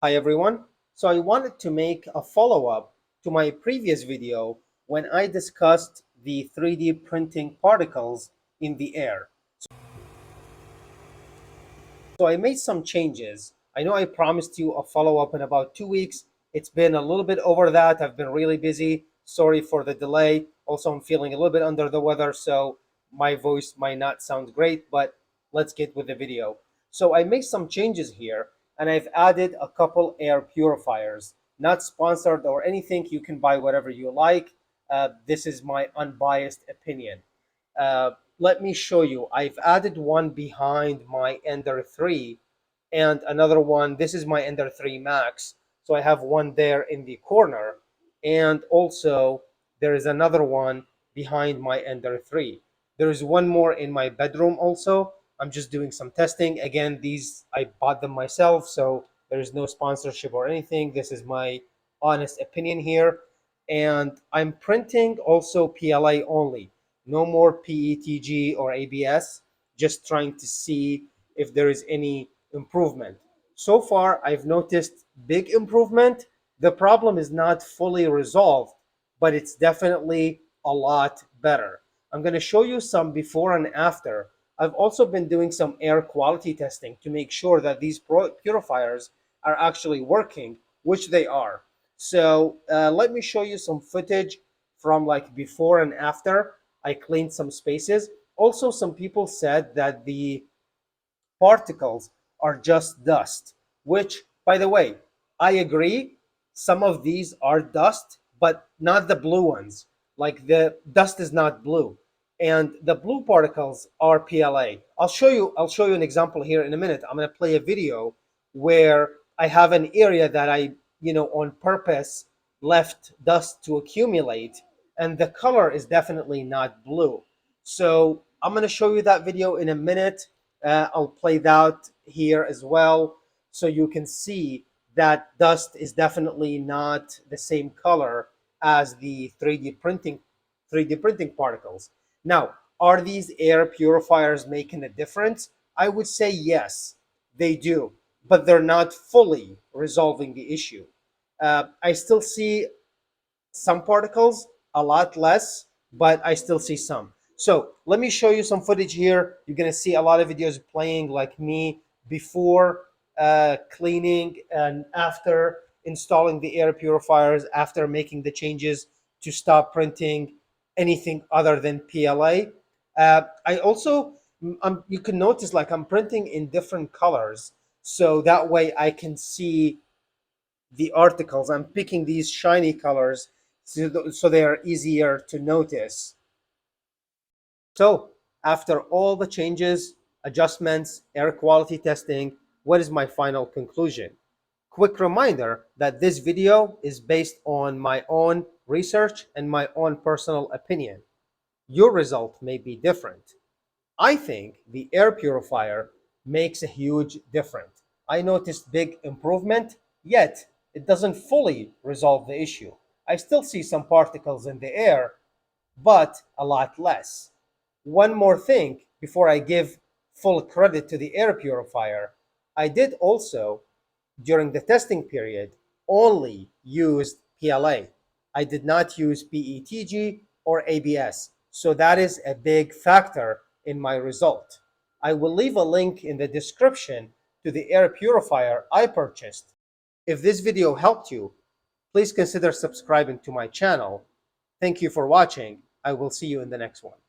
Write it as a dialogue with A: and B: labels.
A: Hi everyone. So I wanted to make a follow-up to my previous video when I discussed the 3D printing particles in the air. So I made some changes. I know I promised you a follow-up in about 2 weeks. It's been a little bit over that. I've been really busy. Sorry for the delay. Also, I'm feeling a little bit under the weather, so my voice might not sound great, but let's get with the video. So I made some changes here, and I've added a couple air purifiers. Not sponsored or anything. You can buy whatever you like. This is my unbiased opinion. Let me show you. I've added one behind my Ender 3 and another one. This is my Ender 3 Max. So I have one there in the corner. And also there is another one behind my Ender 3. There is one more in my bedroom also. I'm just doing some testing. Again, these I bought them myself, so there is no sponsorship or anything. This is my honest opinion here. And I'm printing also PLA only, no more PETG or ABS, just trying to see if there is any improvement. So far, I've noticed big improvement. The problem is not fully resolved, but it's definitely a lot better. I'm going to show you some before and after. I've also been doing some air quality testing to make sure that these purifiers are actually working, which they are. So let me show you some footage from like before and after. I cleaned some spaces. Also, some people said that the particles are just dust, which, by the way, I agree. Some of these are dust, but not the blue ones. Like the dust is not blue, and the blue particles are PLA. I'll show you an example here in a minute. I'm going to play a video where I have an area that I, on purpose left dust to accumulate, and the color is definitely not blue. So I'm going to show you that video in a minute. I'll play that here as well so you can see that dust is definitely not the same color as the 3D printing particles. Now, are these air purifiers making a difference? I would say yes, they do, but they're not fully resolving the issue. I still see some particles, a lot less, but I still see some. So let me show you some footage here. You're gonna see a lot of videos playing like me before cleaning and after installing the air purifiers, after making the changes to stop printing anything other than PLA. I also, you can notice like I'm printing in different colors. So that way I can see the articles. I'm picking these shiny colors so they are easier to notice. So after all the changes, adjustments, air quality testing, what is my final conclusion? Quick reminder that this video is based on my own research and my own personal opinion. Your result may be different. I think the air purifier makes a huge difference. I noticed big improvement, yet it doesn't fully resolve the issue. I still see some particles in the air, but a lot less. One more thing before I give full credit to the air purifier, I did also, during the testing period, only used PLA. I did not use PETG or ABS. So that is a big factor in my result. I will leave a link in the description to the air purifier I purchased. If this video helped you, please consider subscribing to my channel. Thank you for watching. I will see you in the next one.